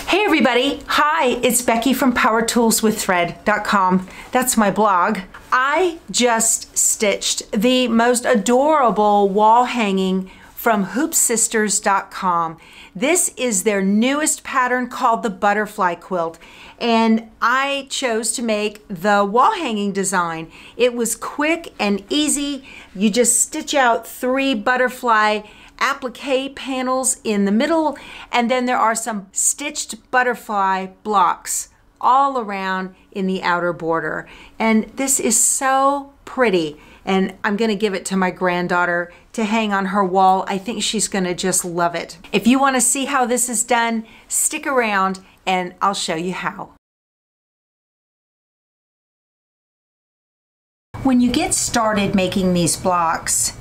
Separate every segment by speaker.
Speaker 1: Hey everybody, hi, it's Becky from powertoolswiththread.com. That's my blog. I just stitched the most adorable wall hanging from hoopsisters.com. This is their newest pattern called the butterfly quilt, and I chose to make the wall hanging design. It was quick and easy. You just stitch out 3 butterfly applique panels in the middle, and then there are some stitched butterfly blocks all around in the outer border. And this is so pretty, and I'm gonna give it to my granddaughter to hang on her wall. I think she's gonna just love it. If you wanna see how this is done, stick around and I'll show you how. When you get started making these blocks,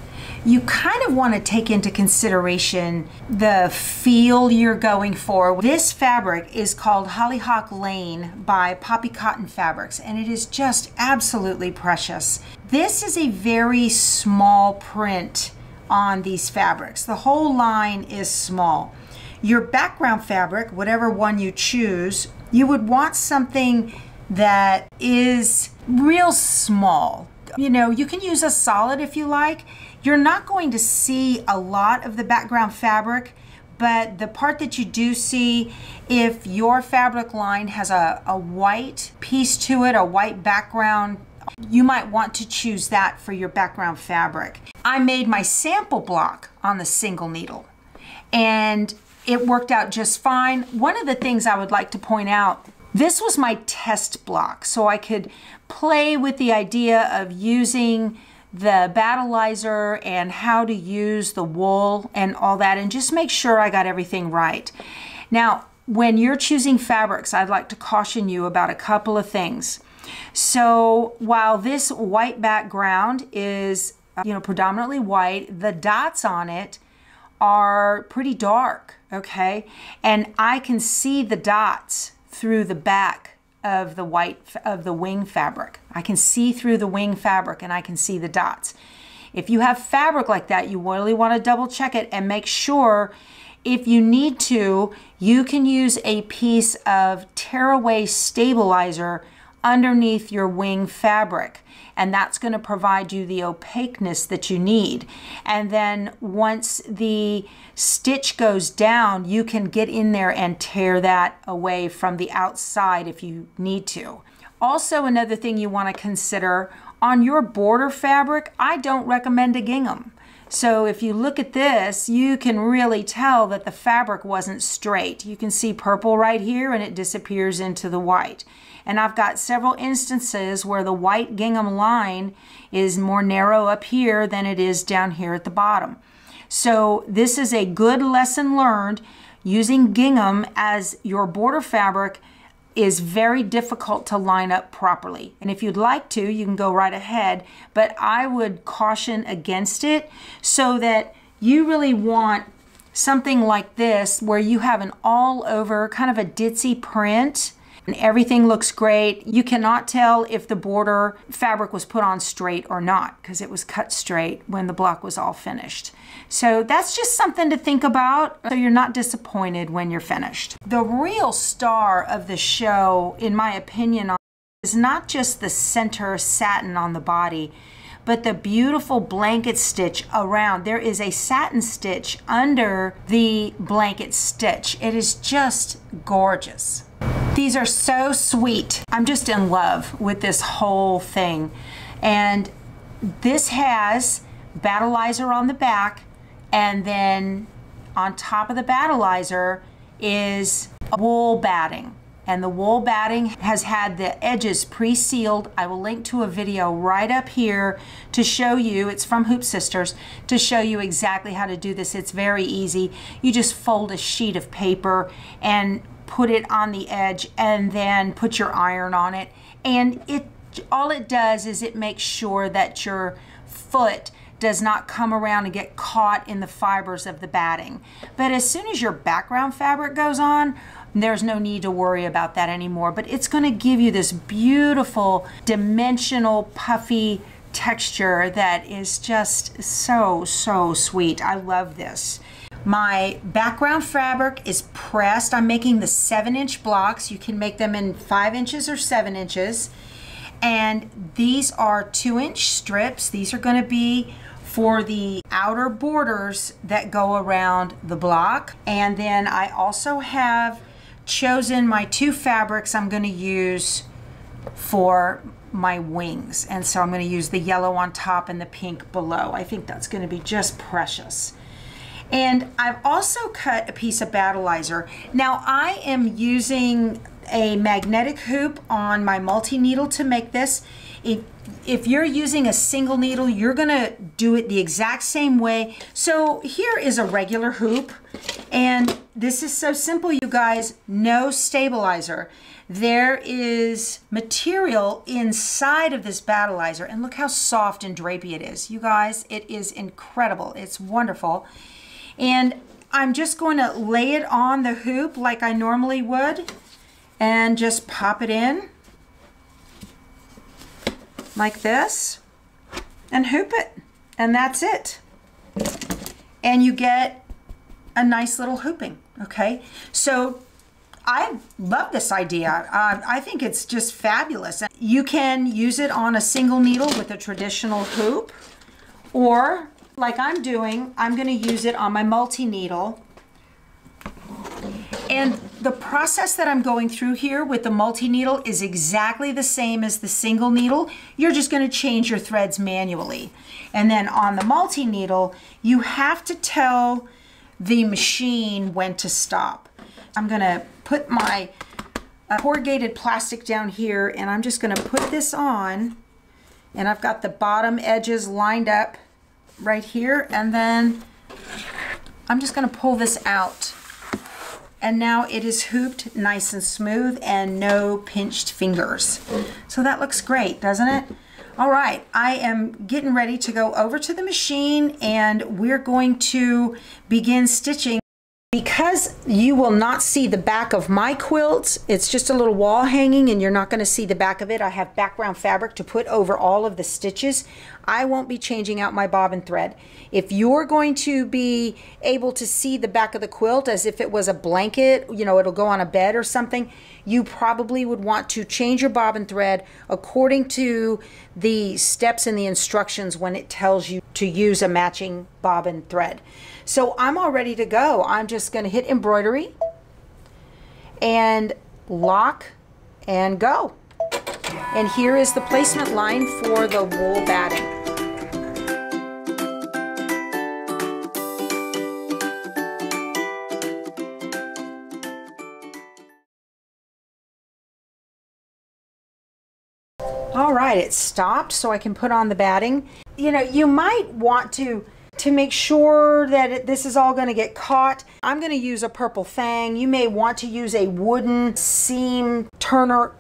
Speaker 1: you kind of want to take into consideration the feel you're going for. This fabric is called Hollyhock Lane by Poppy Cotton Fabrics, and it is just absolutely precious. This is a very small print on these fabrics. The whole line is small. Your background fabric, whatever one you choose, you would want something that is real small. You know, you can use a solid if you like. You're not going to see a lot of the background fabric, but the part that you do see, if your fabric line has a white piece to it, a white background, you might want to choose that for your background fabric. I made my sample block on the single needle, and it worked out just fine. One of the things I would like to point out, this was my test block, so I could play with the idea of using the Battilizer and how to use the wool and all that, and just make sure I got everything right. Now, when you're choosing fabrics, I'd like to caution you about a couple of things. So while this white background is, predominantly white, the dots on it are pretty dark, okay? And I can see the dots through the back of the wing fabric. I can see through the wing fabric and I can see the dots. If you have fabric like that, you really want to double check it and make sure, if you need to, you can use a piece of tearaway stabilizer underneath your wing fabric, and that's going to provide you the opaqueness that you need. And then once the stitch goes down, you can get in there and tear that away from the outside if you need to. Also, another thing you want to consider, on your border fabric, I don't recommend a gingham. So if you look at this, you can really tell that the fabric wasn't straight. You can see purple right here and it disappears into the white. And I've got several instances where the white gingham line is more narrow up here than it is down here at the bottom. So this is a good lesson learned. Using gingham as your border fabric is very difficult to line up properly. And if you'd like to, you can go right ahead, but I would caution against it, so that you really want something like this where you have an all over kind of a ditzy print and everything looks great. You cannot tell if the border fabric was put on straight or not, because it was cut straight when the block was all finished. So that's just something to think about, so you're not disappointed when you're finished. The real star of the show, in my opinion, is not just the center satin on the body, but the beautiful blanket stitch around. There is a satin stitch under the blanket stitch. It is just gorgeous. These are so sweet. I'm just in love with this whole thing. And this has Battilizer on the back, and then on top of the Battilizer is wool batting. And the wool batting has had the edges pre-sealed. I will link to a video right up here to show you, it's from Hoop Sisters, to show you exactly how to do this. It's very easy. You just fold a sheet of paper and put it on the edge and then put your iron on it. And all it does is it makes sure that your foot does not come around and get caught in the fibers of the batting. But as soon as your background fabric goes on, there's no need to worry about that anymore. But it's going to give you this beautiful dimensional puffy texture that is just so, so sweet. I love this. My background fabric is pressed. I'm making the 7-inch blocks. You can make them in 5 inches or 7 inches. And these are 2-inch strips. These are going to be for the outer borders that go around the block. And then I also have chosen my 2 fabrics I'm going to use for my wings. And so I'm going to use the yellow on top and the pink below. I think that's going to be just precious. And I've also cut a piece of Battilizer. Now I am using a magnetic hoop on my multi-needle to make this. If you're using a single needle, you're gonna do it the exact same way. So here is a regular hoop, and this is so simple, you guys, no stabilizer. There is material inside of this Battilizer, and look how soft and drapey it is. You guys, it is incredible. It's wonderful. And I'm just going to lay it on the hoop like I normally would and just pop it in like this and hoop it, and that's it. And you get a nice little hooping, okay? So I love this idea. I think it's just fabulous. You can use it on a single needle with a traditional hoop, or like I'm doing, I'm going to use it on my multi-needle. And the process that I'm going through here with the multi-needle is exactly the same as the single needle. You're just going to change your threads manually. And then on the multi-needle, you have to tell the machine when to stop. I'm going to put my corrugated plastic down here, and I'm just going to put this on, and I've got the bottom edges lined up right here, and then I'm just going to pull this out, and now it is hooped nice and smooth and no pinched fingers. So that looks great, doesn't it? All right, I am getting ready to go over to the machine, and we're going to begin stitching. Because you will not see the back of my quilt, it's just a little wall hanging and you're not going to see the back of it. I have background fabric to put over all of the stitches. I won't be changing out my bobbin thread. If you're going to be able to see the back of the quilt as if it was a blanket, you know, it'll go on a bed or something, you probably would want to change your bobbin thread according to the steps in the instructions when it tells you to use a matching bobbin thread. So I'm all ready to go. I'm just going to hit embroidery and lock and go. And here is the placement line for the wool batting. All right, it stopped so I can put on the batting. You know, you might want to make sure that this is all going to get caught. I'm going to use a purple fang. You may want to use a wooden seam turner,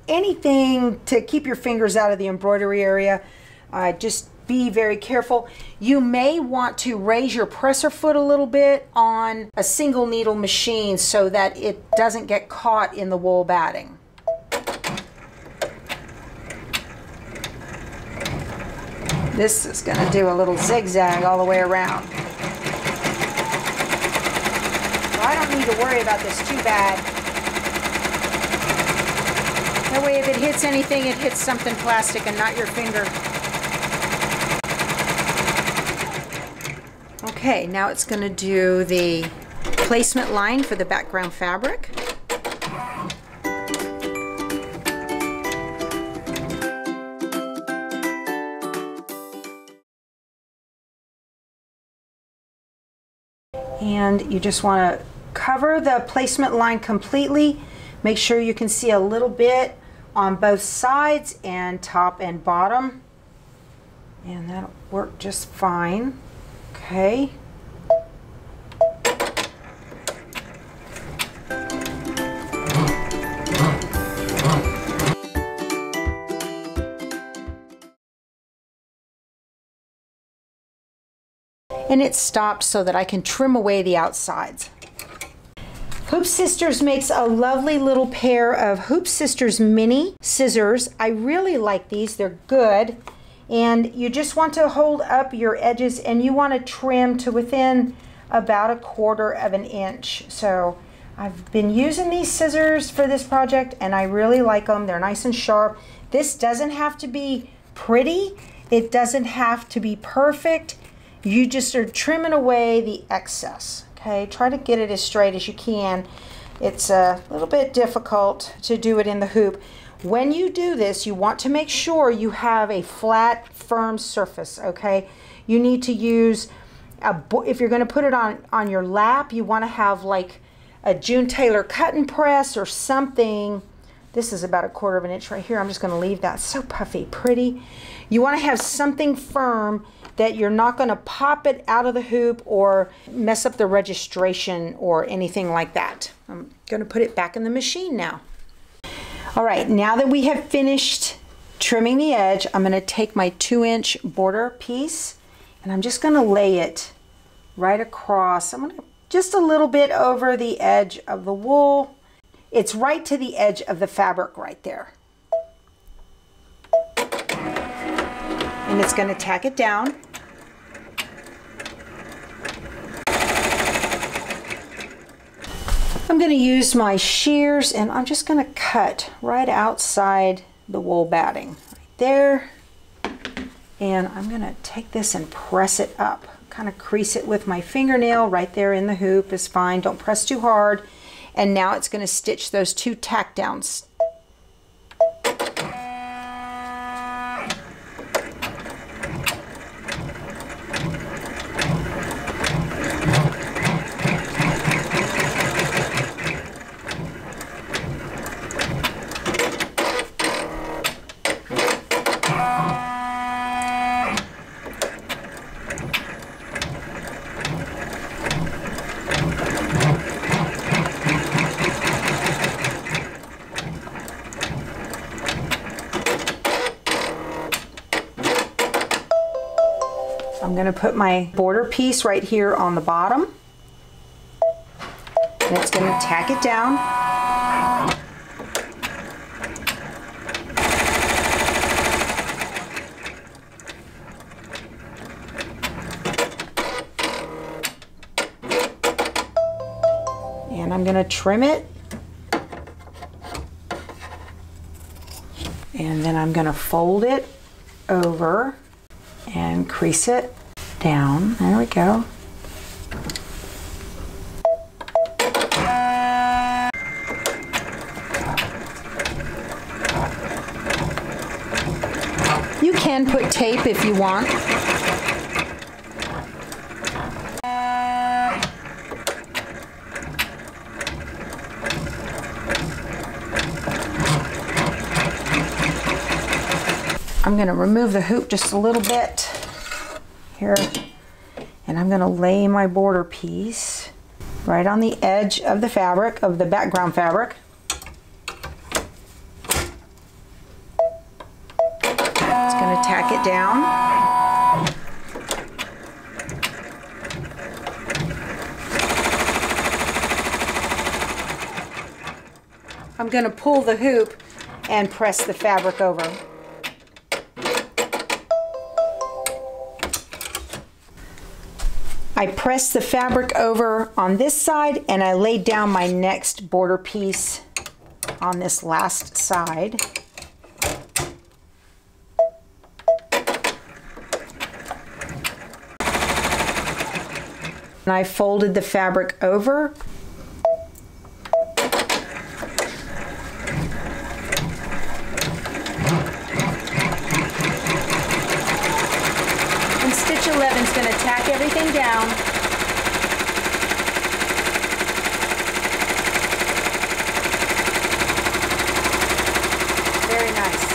Speaker 1: anything to keep your fingers out of the embroidery area. Just be very careful. You may want to raise your presser foot a little bit on a single needle machine so that it doesn't get caught in the wool batting. This is going to do a little zigzag all the way around. So I don't need to worry about this too bad. That way if it hits anything, it hits something plastic and not your finger. Okay, now it's going to do the placement line for the background fabric. And you just want to cover the placement line completely. Make sure you can see a little bit on both sides and top and bottom. And that'll work just fine. Okay. And it stopped so that I can trim away the outsides. Hoop Sisters makes a lovely little pair of Hoop Sisters mini scissors. I really like these, they're good. And you just want to hold up your edges and you want to trim to within about 1/4 of an inch. So I've been using these scissors for this project and I really like them. They're nice and sharp. This doesn't have to be pretty. It doesn't have to be perfect. You just are trimming away the excess. Okay, try to get it as straight as you can. It's a little bit difficult to do it in the hoop. When you do this, you want to make sure you have a flat, firm surface, okay? You need to use, if you're gonna put it on your lap, you wanna have like a June Taylor cutting press or something. This is about 1/4 of an inch right here. I'm just gonna leave that. So puffy, pretty. You wanna have something firm that you're not gonna pop it out of the hoop or mess up the registration or anything like that. I'm gonna put it back in the machine now. All right, now that we have finished trimming the edge, I'm gonna take my 2-inch border piece and I'm just gonna lay it right across. I'm gonna just a little bit over the edge of the wool. It's right to the edge of the fabric right there. And it's gonna tack it down. I'm going to use my shears and I'm just going to cut right outside the wool batting right there, and I'm going to take this and press it up, kind of crease it with my fingernail right there in the hoop is fine, don't press too hard. And now it's going to stitch those 2 tack downs. I'm going to put my border piece right here on the bottom, and it's going to tack it down. And I'm going to trim it, and then I'm going to fold it over and crease it down. There we go. You can put tape if you want. I'm going to remove the hoop just a little bit here, and I'm going to lay my border piece right on the edge of the fabric, of the background fabric. It's going to tack it down. I'm going to pull the hoop and press the fabric over. I pressed the fabric over on this side and I laid down my next border piece on this last side. And I folded the fabric over. And stitch 11 is going to tack everything down. Very nice.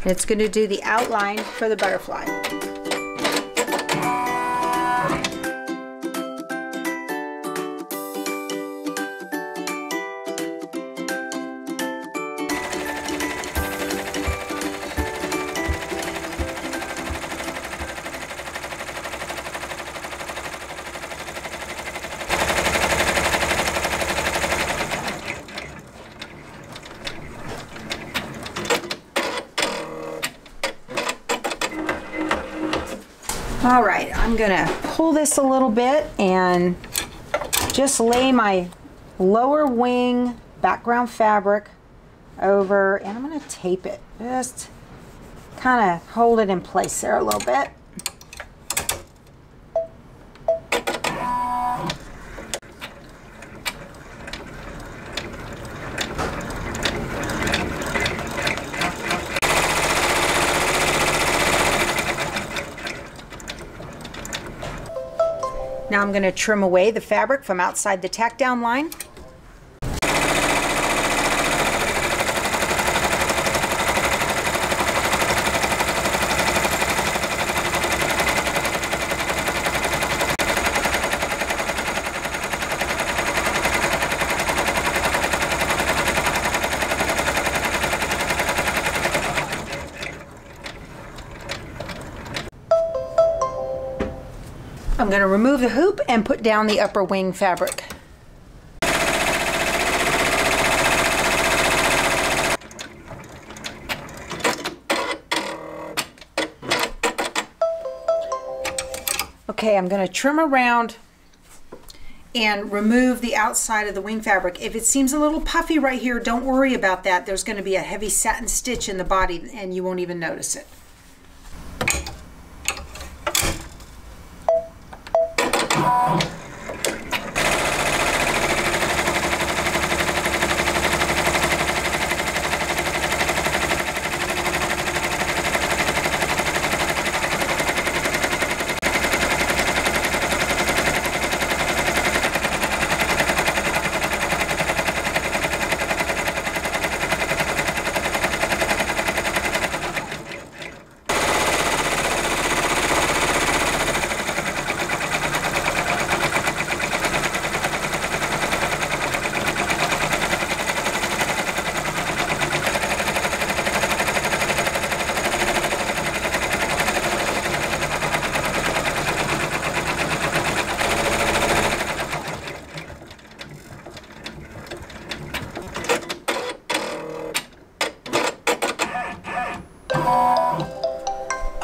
Speaker 1: It's going to do the outline for the butterfly. All right, I'm gonna pull this a little bit and just lay my lower wing background fabric over, and I'm gonna tape it. Just kind of hold it in place there a little bit. Now I'm going to trim away the fabric from outside the tack down line. I'm going to remove the hoop and put down the upper wing fabric. Okay, I'm going to trim around and remove the outside of the wing fabric. If it seems a little puffy right here, don't worry about that. There's going to be a heavy satin stitch in the body and you won't even notice it.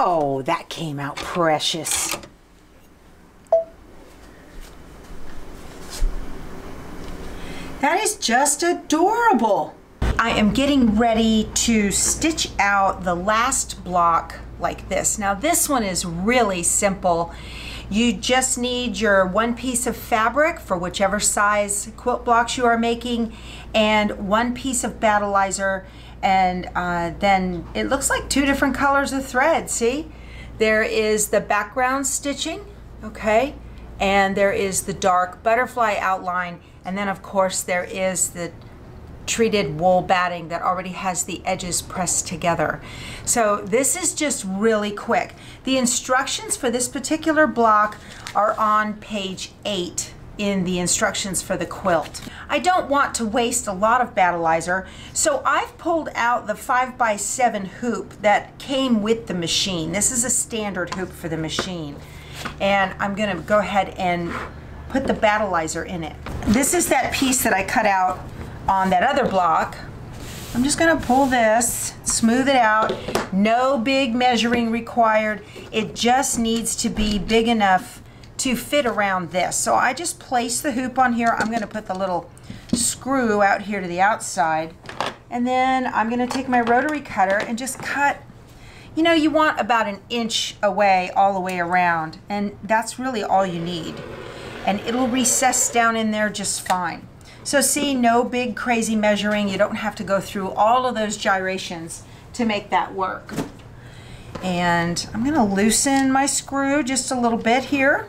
Speaker 1: Oh, that came out precious. That is just adorable. I am getting ready to stitch out the last block like this. Now this one is really simple. You just need your one piece of fabric for whichever size quilt blocks you are making and one piece of Battilizer, and then it looks like two different colors of thread. See, there is the background stitching, okay, and there is the dark butterfly outline, and then of course there is the treated wool batting that already has the edges pressed together. So this is just really quick. The instructions for this particular block are on page 8 in the instructions for the quilt. I don't want to waste a lot of Battilizer, so I've pulled out the 5x7 hoop that came with the machine. This is a standard hoop for the machine, and I'm going to go ahead and put the Battilizer in it. This is that piece that I cut out on that other block. I'm just going to pull this, smooth it out. No big measuring required. It just needs to be big enough to fit around this. So I just place the hoop on here. I'm going to put the little screw out here to the outside, and then I'm going to take my rotary cutter and just cut. You know, you want about 1 inch away all the way around, and that's really all you need, and it'll recess down in there just fine. So see, no big crazy measuring. You don't have to go through all of those gyrations to make that work. And I'm going to loosen my screw just a little bit here.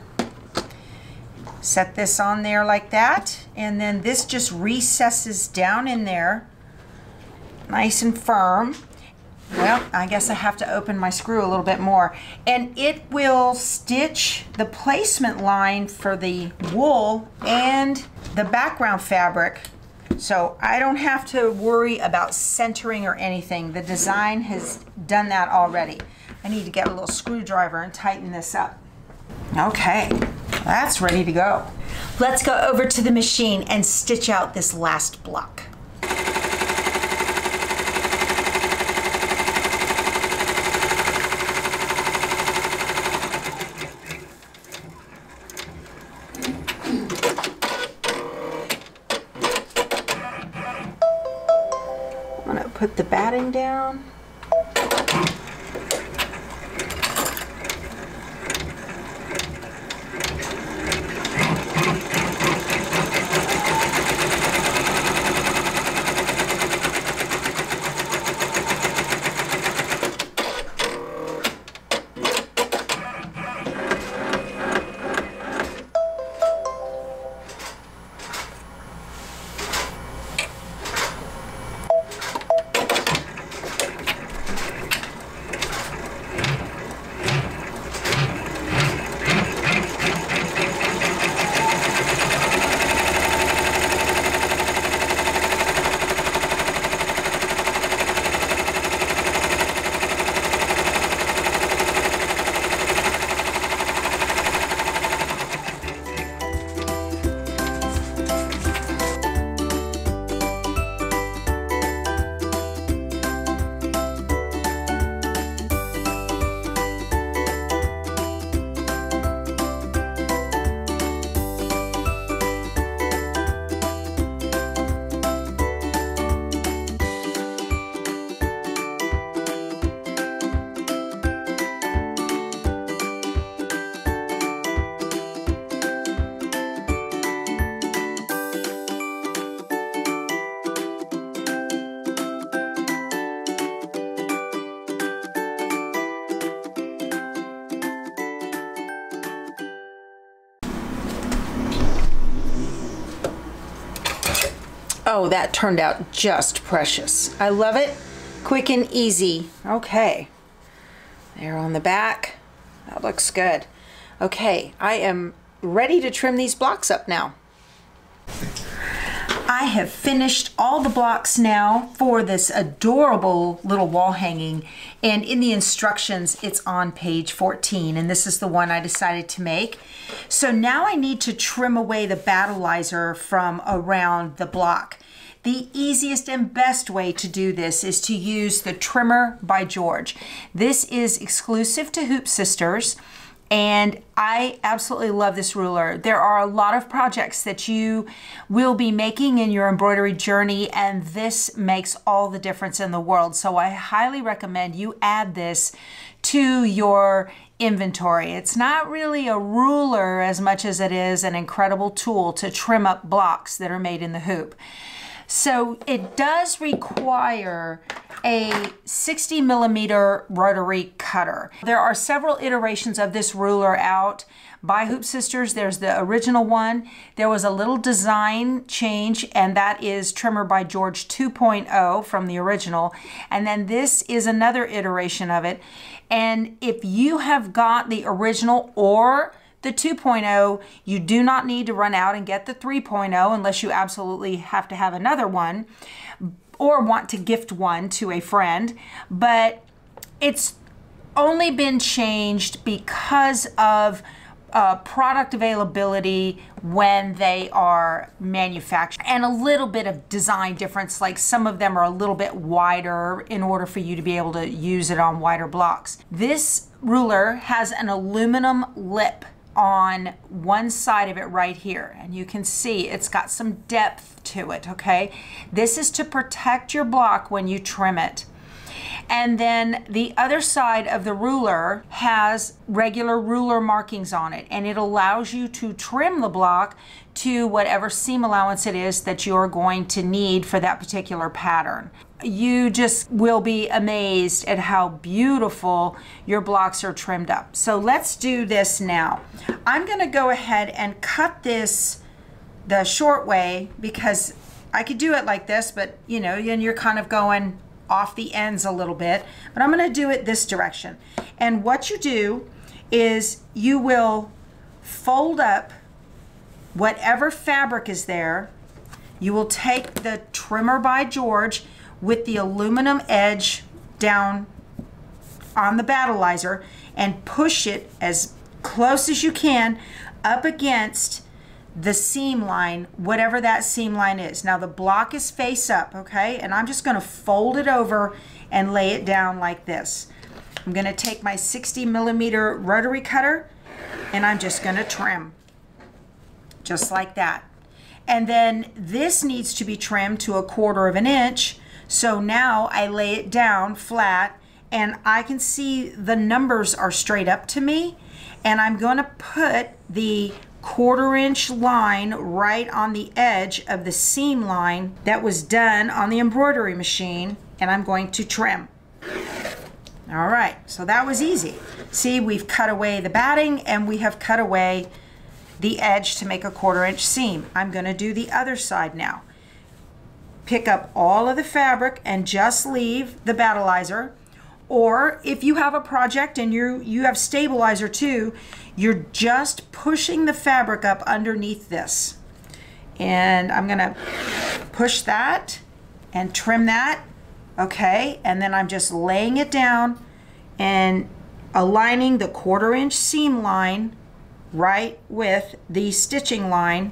Speaker 1: Set this on there like that, and then this just recesses down in there nice and firm. Well, I guess I have to open my screw a little bit more, and it will stitch the placement line for the wool and the background fabric, so I don't have to worry about centering or anything. The design has done that already. I need to get a little screwdriver and tighten this up. Okay, that's ready to go. Let's go over to the machine and stitch out this last block. put the batting down. Oh, that turned out just precious. I love it. Quick and easy. Okay. There on the back. That looks good. Okay, I am ready to trim these blocks up now. I have finished all the blocks now for this adorable little wall hanging, and in the instructions it's on page 14, and this is the one I decided to make. So now I need to trim away the Battilizer from around the block. The easiest and best way to do this is to use the Trimmer by George. This is exclusive to Hoop Sisters, and I absolutely love this ruler. There are a lot of projects that you will be making in your embroidery journey, and this makes all the difference in the world. So I highly recommend you add this to your inventory. It's not really a ruler as much as it is an incredible tool to trim up blocks that are made in the hoop. So it does require a 60mm rotary cutter. There are several iterations of this ruler out by Hoop Sisters. There's the original one. There was a little design change, and that is Trimmer by George 2.0 from the original. And then this is another iteration of it. And if you have got the original or the 2.0, you do not need to run out and get the 3.0 unless you absolutely have to have another one or want to gift one to a friend. But it's only been changed because of product availability when they are manufactured, and a little bit of design difference, like some of them are a little bit wider in order for you to be able to use it on wider blocks. This ruler has an aluminum lip on one side of it right here, and you can see it's got some depth to it. Okay, this is to protect your block when you trim it. And then the other side of the ruler has regular ruler markings on it, and it allows you to trim the block to whatever seam allowance it is that you're going to need for that particular pattern. You just will be amazed at how beautiful your blocks are trimmed up. So let's do this now. I'm going to go ahead and cut this the short way, because I could do it like this, but you know, and you're kind of going off the ends a little bit, but I'm going to do it this direction. And what you do is you will fold up whatever fabric is there. You will take the Trimmer by George with the aluminum edge down on the Battilizer and push it as close as you can up against the seam line, whatever that seam line is. Now the block is face up, okay? And I'm just gonna fold it over and lay it down like this. I'm gonna take my 60mm rotary cutter and I'm just gonna trim, just like that. And then this needs to be trimmed to 1/4 of an inch So now I lay it down flat and I can see the numbers are straight up to me, and I'm going to put the 1/4 inch line right on the edge of the seam line that was done on the embroidery machine, and I'm going to trim. All right, so that was easy. See, we've cut away the batting and we have cut away the edge to make a 1/4 inch seam. I'm going to do the other side now. Pick up all of the fabric and just leave the Battilizer. Or if you have a project and you have stabilizer too, you're just pushing the fabric up underneath this. And I'm gonna push that and trim that, okay? And then I'm just laying it down and aligning the 1/4 inch seam line right with the stitching line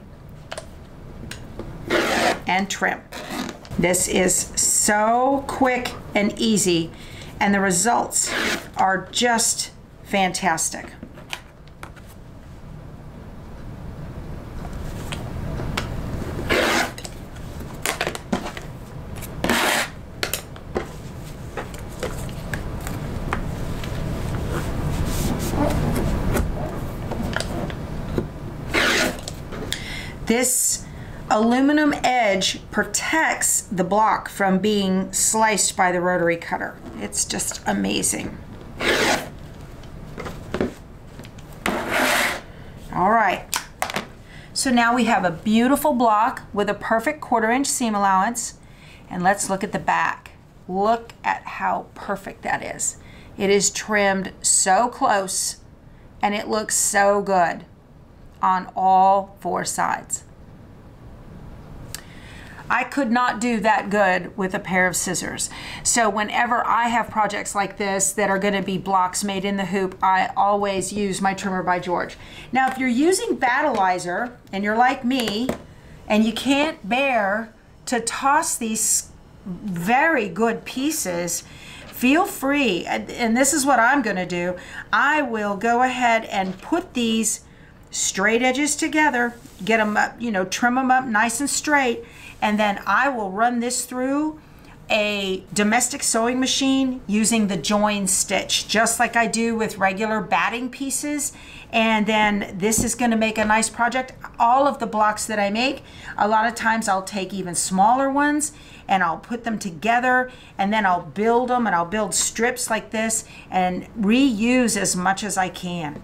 Speaker 1: and trim. This is so quick and easy, and the results are just fantastic. This aluminum edge protects the block from being sliced by the rotary cutter. It's just amazing. All right, so now we have a beautiful block with a perfect 1/4 inch seam allowance, and let's look at the back. Look at how perfect that is. It is trimmed so close and it looks so good on all 4 sides. I could not do that good with a pair of scissors. So whenever I have projects like this that are going to be blocks made in the hoop, I always use my trimmer by George. Now, if you're using Battilizer and you're like me and you can't bear to toss these very good pieces, feel free, and this is what I'm going to do. I will go ahead and put these straight edges together, get them up, you know, trim them up nice and straight, and then I will run this through a domestic sewing machine using the join stitch, just like I do with regular batting pieces. And then this is going to make a nice project. All of the blocks that I make, a lot of times I'll take even smaller ones and I'll put them together, and then I'll build them, and I'll build strips like this and reuse as much as I can.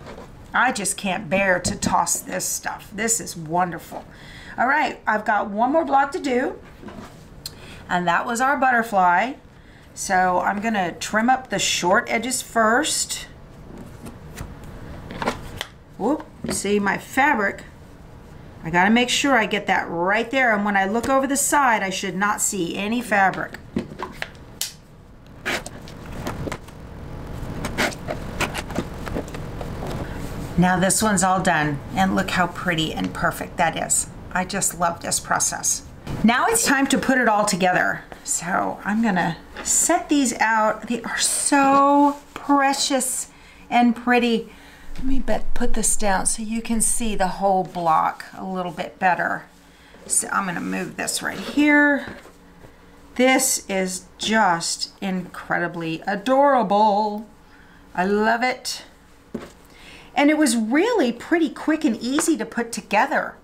Speaker 1: I just can't bear to toss this stuff. This is wonderful. All right, I've got one more block to do, and that was our butterfly. So I'm gonna trim up the short edges first. Whoop, see my fabric. I gotta make sure I get that right there, and when I look over the side, I should not see any fabric. Now this one's all done, and look how pretty and perfect that is. I just love this process. Now it's time to put it all together. So I'm gonna set these out. They are so precious and pretty. Let me put this down so you can see the whole block a little bit better. So I'm gonna move this right here. This is just incredibly adorable. I love it. And it was really pretty quick and easy to put together.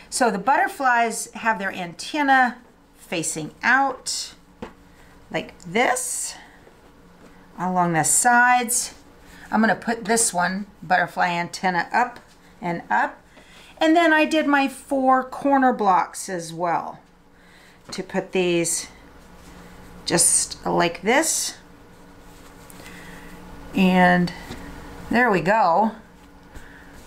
Speaker 1: So the butterflies have their antenna facing out like this along the sides. I'm gonna put this one, butterfly antenna, up and up. And then I did my 4 corner blocks as well to put these just like this. And there we go.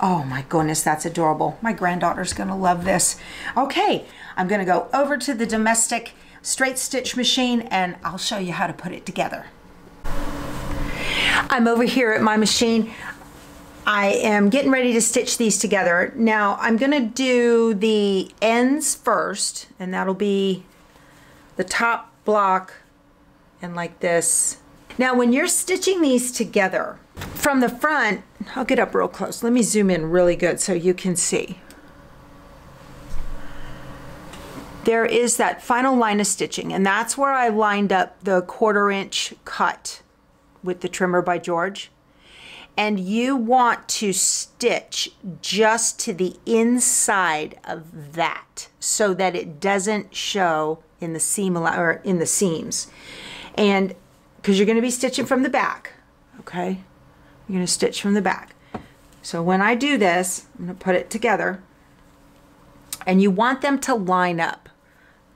Speaker 1: Oh my goodness, that's adorable. My granddaughter's gonna love this. Okay, I'm gonna go over to the domestic straight stitch machine and I'll show you how to put it together. I'm over here at my machine. I am getting ready to stitch these together. Now I'm gonna do the ends first, and that'll be the top block and like this. Now when you're stitching these together, from the front, I'll get up real close. Let me zoom in really good so you can see. there is that final line of stitching, and that's where I lined up the 1/4 inch cut with the trimmer by George. And you want to stitch just to the inside of that so that it doesn't show in the seam or in the seams. And because you're going to be stitching from the back, okay? You're going to stitch from the back. So when I do this, I'm going to put it together, and you want them to line up,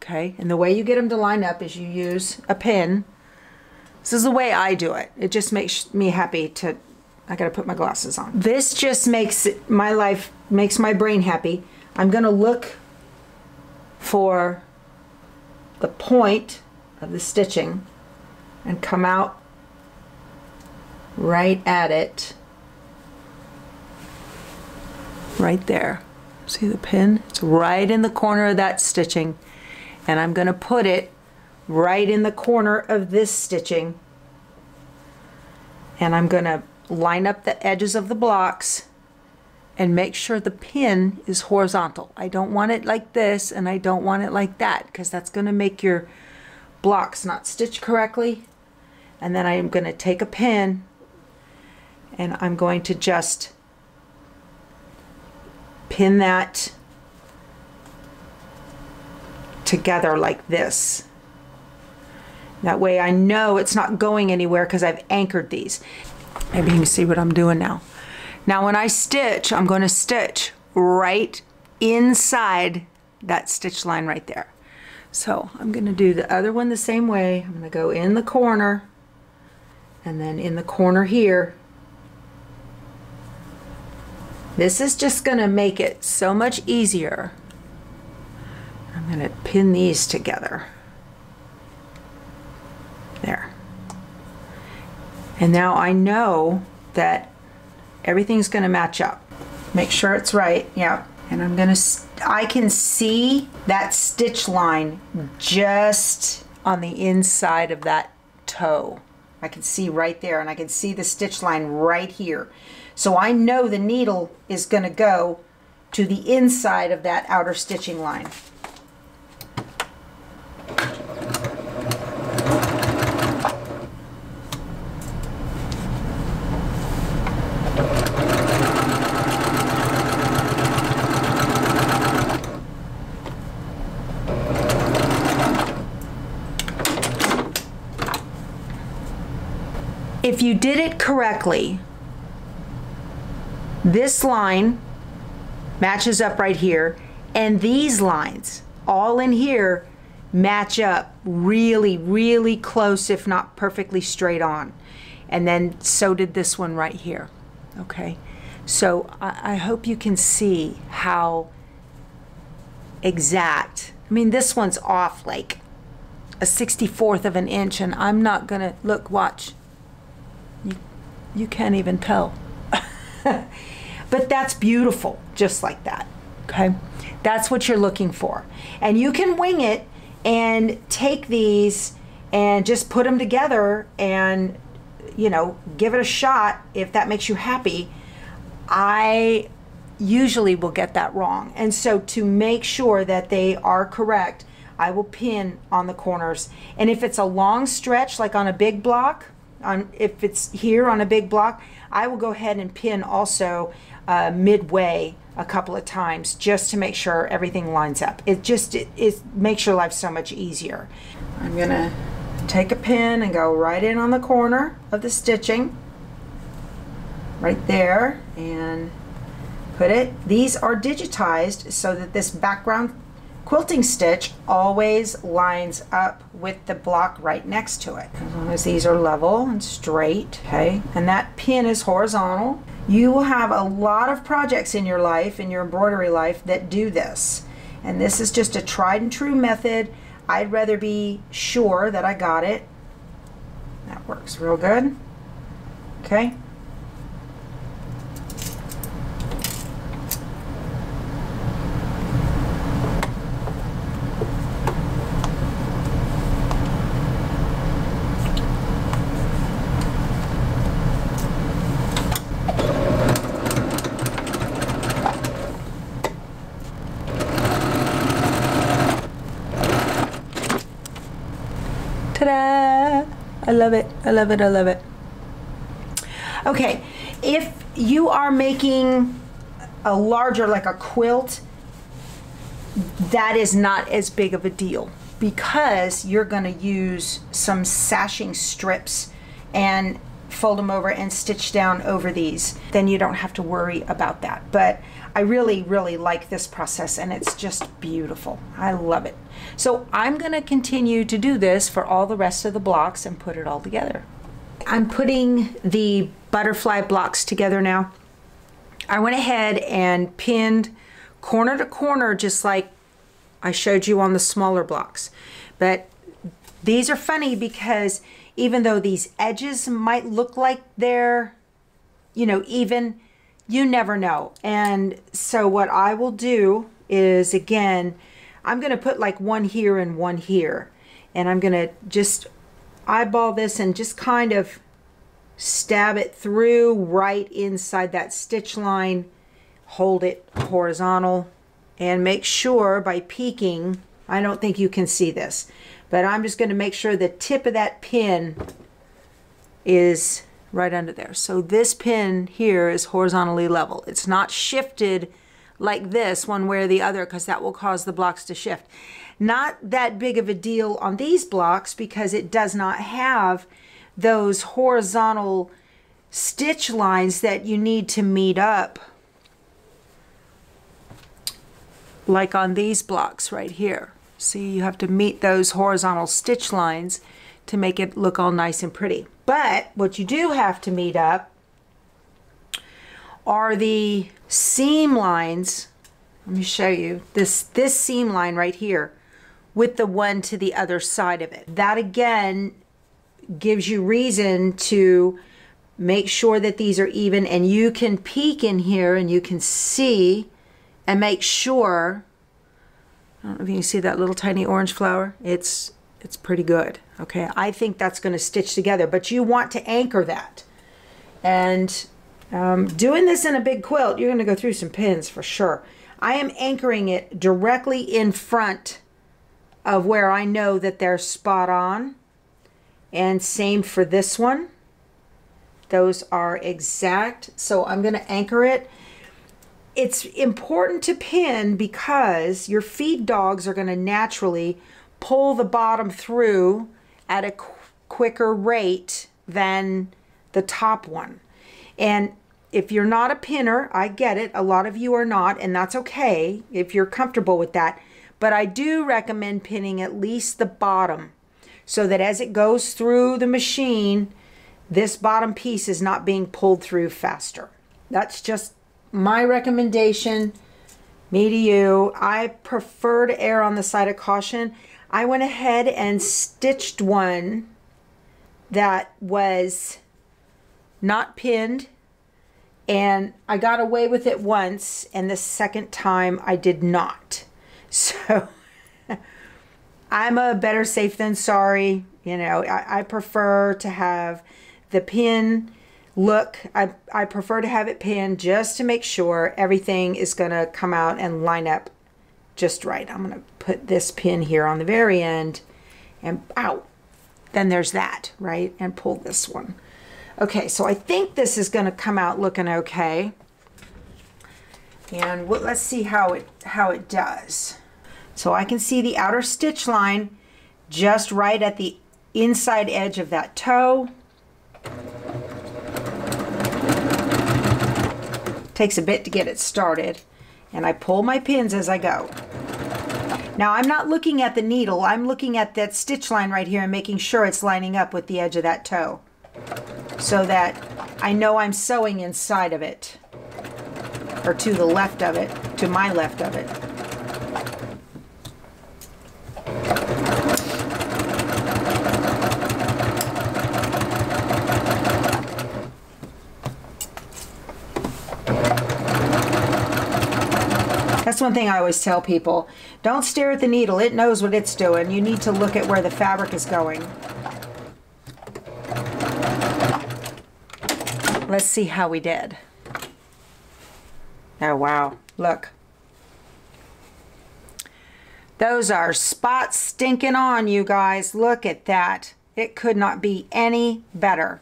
Speaker 1: okay? And the way you get them to line up is you use a pin. This is the way I do it. It just makes me happy to, I gotta put my glasses on. This just makes my life, makes my brain happy. I'm gonna look for the point of the stitching and come out right at it. Right there. See the pin? It's right in the corner of that stitching. And I'm gonna put it right in the corner of this stitching. And I'm gonna line up the edges of the blocks and make sure the pin is horizontal. I don't want it like this, and I don't want it like that, because that's going to make your blocks not stitch correctly. And then I am going to take a pin and I'm going to just pin that together like this. That way I know it's not going anywhere because I've anchored these. Maybe you can see what I'm doing now. Now when I stitch, I'm going to stitch right inside that stitch line right there. So I'm going to do the other one the same way. I'm going to go in the corner, and then in the corner here. This is just going to make it so much easier. I'm going to pin these together. There. And now I know that everything's going to match up. Make sure it's right. Yeah. And I'm going to, I can see that stitch line just on the inside of that toe. I can see right there, and I can see the stitch line right here. So I know the needle is going to go to the inside of that outer stitching line. If you did it correctly, this line matches up right here, and these lines all in here match up really, really close, if not perfectly straight on. And then so did this one right here. Okay, so I hope you can see how exact. I mean, this one's off like a 64th of an inch, and I'm not gonna, look, watch. You can't even tell. But that's beautiful, just like that, okay? That's what you're looking for. And you can wing it and take these and just put them together and, you know, give it a shot if that makes you happy. I usually will get that wrong. And so to make sure that they are correct, I will pin on the corners. And if it's a long stretch, like on a big block, if it's here on a big block, I will go ahead and pin also midway a couple of times just to make sure everything lines up. It makes your life so much easier. I'm gonna take a pin and go right in on the corner of the stitching right there and put it. These are digitized so that this background quilting stitch always lines up with the block right next to it, as long as these are level and straight, okay? And that pin is horizontal. You will have a lot of projects in your life, in your embroidery life, that do this. And this is just a tried and true method. I'd rather be sure that I got it. That works real good, okay? I love it. I love it. I love it. Okay, if you are making a larger, like a quilt, that is not as big of a deal because you're going to use some sashing strips and fold them over and stitch down over these. Then you don't have to worry about that. But I really, really like this process, and it's just beautiful. I love it. So I'm going to continue to do this for all the rest of the blocks and put it all together. I'm putting the butterfly blocks together now. I went ahead and pinned corner to corner just like I showed you on the smaller blocks. But these are funny because even though these edges might look like they're, you know, even, you never know. And so what I will do is, again, I'm going to put like one here and one here. And I'm going to just eyeball this and just kind of stab it through right inside that stitch line. Hold it horizontal and make sure by peeking, I don't think you can see this, but I'm just going to make sure the tip of that pin is right under there. So this pin here is horizontally level. It's not shifted like this one way or the other because that will cause the blocks to shift. Not that big of a deal on these blocks because it does not have those horizontal stitch lines that you need to meet up like on these blocks right here. See, you have to meet those horizontal stitch lines to make it look all nice and pretty. But what you do have to meet up are the seam lines. Let me show you this seam line right here with the one to the other side of it. That again gives you reason to make sure that these are even, and you can peek in here and you can see and make sure. I don't know if you can see that little tiny orange flower. It's pretty good. Okay, I think that's going to stitch together, but you want to anchor that. And doing this in a big quilt, you're going to go through some pins for sure. I am anchoring it directly in front of where I know that they're spot on. And same for this one. Those are exact. So I'm going to anchor it. It's important to pin because your feed dogs are going to naturally pull the bottom through at a quicker rate than the top one. And if you're not a pinner, I get it. A lot of you are not, and that's okay if you're comfortable with that. But I do recommend pinning at least the bottom so that as it goes through the machine, this bottom piece is not being pulled through faster. That's just my recommendation, me to you. I prefer to err on the side of caution. I went ahead and stitched one that was not pinned, and I got away with it once, and the second time I did not. So I'm a better safe than sorry. You know, I prefer to have the pin look. I prefer to have it pinned just to make sure everything is going to come out and line up just right. I'm going to put this pin here on the very end and ow, then there's that, right? And pull this one. Okay, so I think this is going to come out looking okay. And let's see how it does. So I can see the outer stitch line just right at the inside edge of that toe. Takes a bit to get it started, and I pull my pins as I go. Now I'm not looking at the needle, I'm looking at that stitch line right here and making sure it's lining up with the edge of that toe so that I know I'm sewing inside of it, or to the left of it, to my left of it. That's one thing I always tell people. Don't stare at the needle. It knows what it's doing. You need to look at where the fabric is going. Let's see how we did. Oh, wow. Look. Those are spots stinking on, you guys. Look at that. It could not be any better.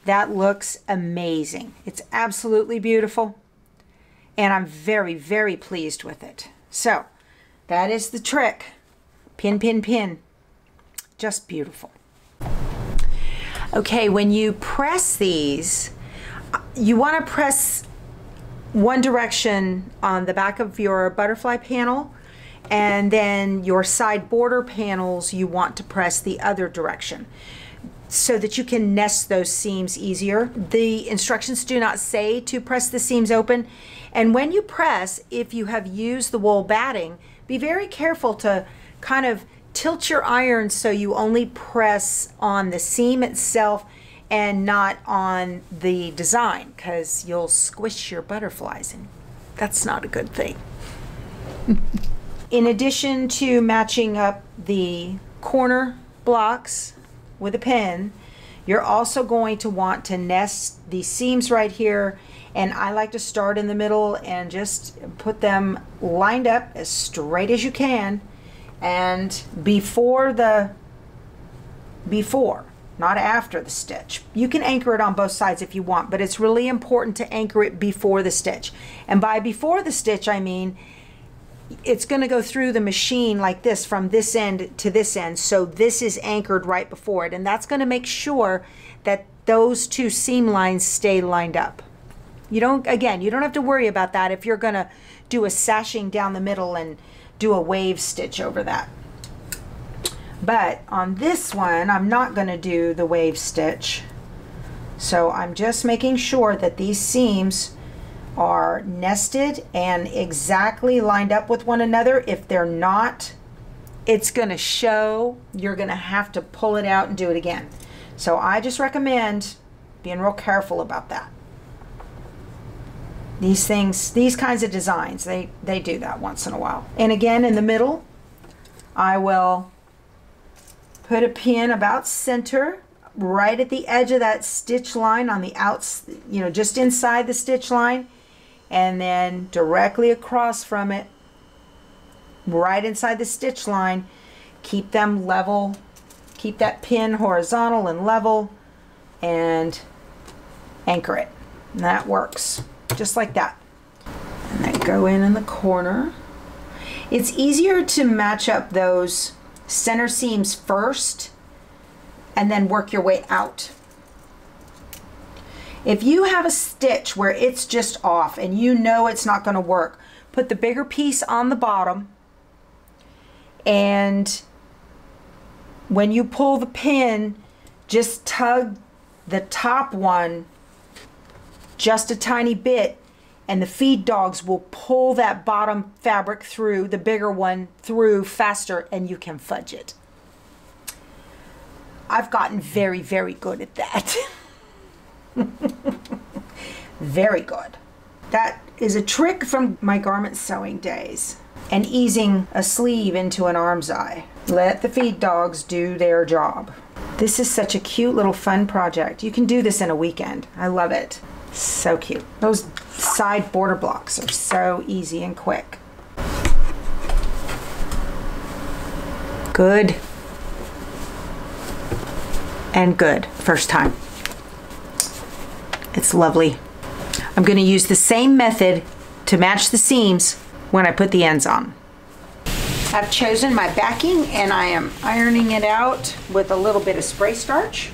Speaker 1: That looks amazing. It's absolutely beautiful. And I'm very, very pleased with it. So that is the trick. Pin, pin, pin. Just beautiful. Okay, when you press these, you want to press one direction on the back of your butterfly panel, and then your side border panels you want to press the other direction so that you can nest those seams easier. The instructions do not say to press the seams open, and when you press, if you have used the wool batting, be very careful to kind of tilt your iron so you only press on the seam itself and not on the design, because you'll squish your butterflies and that's not a good thing. In addition to matching up the corner blocks with a pin, you're also going to want to nest the seams right here, and I like to start in the middle and just put them lined up as straight as you can. And before, not after the stitch. You can anchor it on both sides if you want, but it's really important to anchor it before the stitch. And by before the stitch, I mean it's going to go through the machine like this from this end to this end, so this is anchored right before it, and that's going to make sure that those two seam lines stay lined up. You don't have to worry about that if you're going to do a sashing down the middle and do a wave stitch over that. But on this one, I'm not going to do the wave stitch. So I'm just making sure that these seams are nested and exactly lined up with one another. If they're not, it's going to show. You're going to have to pull it out and do it again. So I just recommend being real careful about that. These things, these kinds of designs, they do that once in a while. And again, in the middle, I will put a pin about center, right at the edge of that stitch line on the outs, just inside the stitch line, and then directly across from it, right inside the stitch line. Keep them level, keep that pin horizontal and level, and anchor it. And that works. Just like that. And then go in the corner. It's easier to match up those center seams first and then work your way out. If you have a stitch where it's just off and you know it's not going to work, put the bigger piece on the bottom, and when you pull the pin, just tug the top one just a tiny bit, and the feed dogs will pull that bottom fabric through, the bigger one through faster, and you can fudge it. I've gotten very, very good at that. Very good. That is a trick from my garment sewing days. And easing a sleeve into an arm's eye. Let the feed dogs do their job. This is such a cute little fun project. You can do this in a weekend. I love it. So cute. Those side border blocks are so easy and quick. Good. And good. First time. It's lovely. I'm going to use the same method to match the seams when I put the ends on. I've chosen my backing and I am ironing it out with a little bit of spray starch.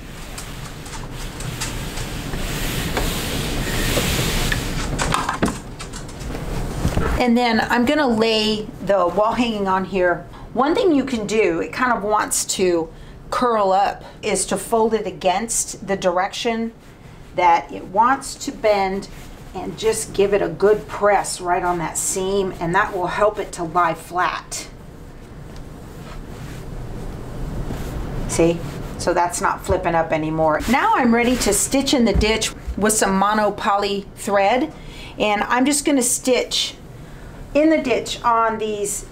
Speaker 1: And then I'm going to lay the wall hanging on here. One thing you can do, it kind of wants to curl up, is to fold it against the direction that it wants to bend and just give it a good press right on that seam, and that will help it to lie flat. See? So that's not flipping up anymore. Now I'm ready to stitch in the ditch with some mono poly thread, and I'm just going to stitch in the ditch on these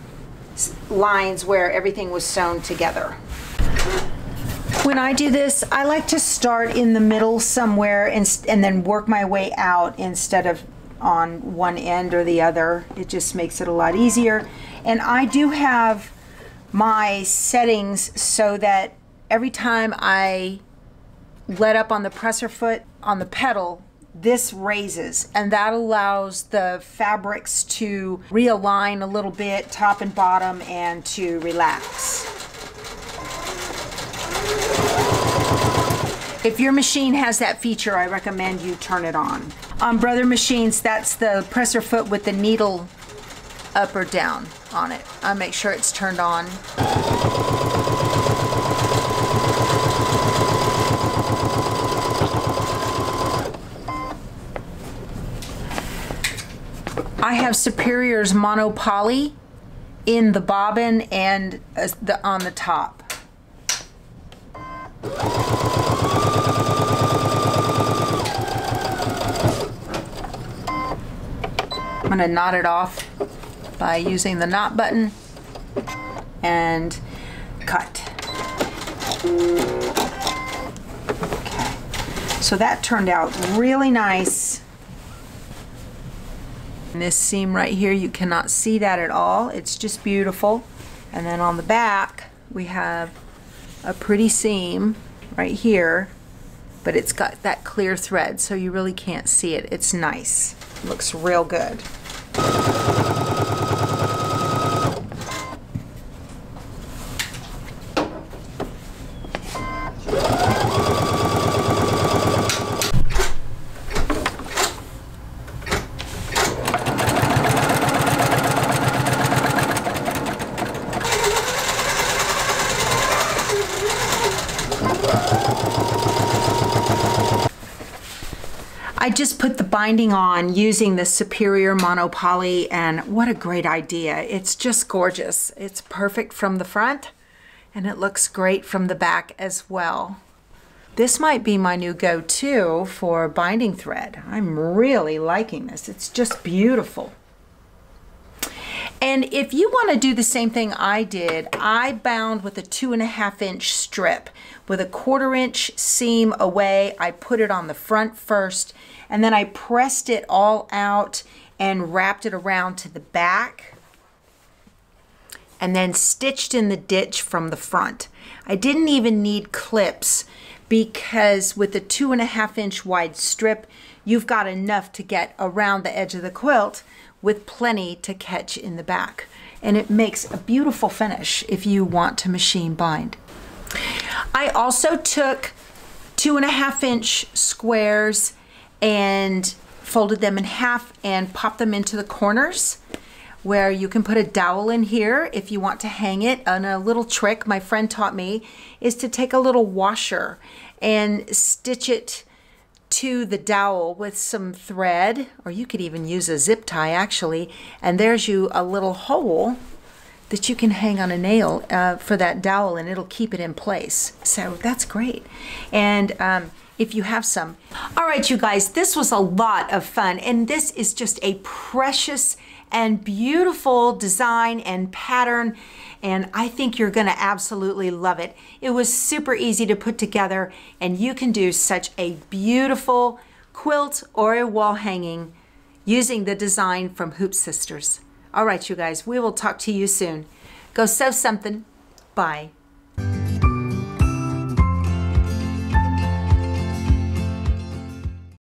Speaker 1: lines where everything was sewn together. When I do this, I like to start in the middle somewhere and then work my way out instead of on one end or the other. It just makes it a lot easier. And I do have my settings so that every time I let up on the presser foot on the pedal, this raises, and that allows the fabrics to realign a little bit, top and bottom, and to relax. If your machine has that feature, I recommend you turn it on. On Brother machines, that's the presser foot with the needle up or down on it. I make sure it's turned on. I have Superior's mono poly in the bobbin and on the top. I'm going to knot it off by using the knot button and cut. Okay, so that turned out really nice. And this seam right here, you cannot see that at all. It's just beautiful. And then on the back, we have a pretty seam right here, but it's got that clear thread, so you really can't see it. It's nice. It looks real good. I just put the binding on using the Superior mono poly, and what a great idea. It's just gorgeous. It's perfect from the front, and it looks great from the back as well. This might be my new go-to for binding thread. I'm really liking this. It's just beautiful. And if you want to do the same thing I did, I bound with a 2.5 inch strip with a 1/4 inch seam away. I put it on the front first, and then I pressed it all out and wrapped it around to the back, and then stitched in the ditch from the front. I didn't even need clips because with the 2.5 inch wide strip, you've got enough to get around the edge of the quilt with plenty to catch in the back. And it makes a beautiful finish if you want to machine bind. I also took 2.5 inch squares and folded them in half and popped them into the corners where you can put a dowel in here if you want to hang it. And a little trick my friend taught me is to take a little washer and stitch it to the dowel with some thread, or you could even use a zip tie actually, and there's you a little hole that you can hang on a nail for that dowel, and it'll keep it in place. So that's great. And if you have some. All right, you guys, this was a lot of fun, and this is just a precious and beautiful design and pattern, and I think you're gonna absolutely love it. It was super easy to put together, and you can do such a beautiful quilt or a wall hanging using the design from Hoop Sisters. All right, you guys, we will talk to you soon. Go sew something. Bye.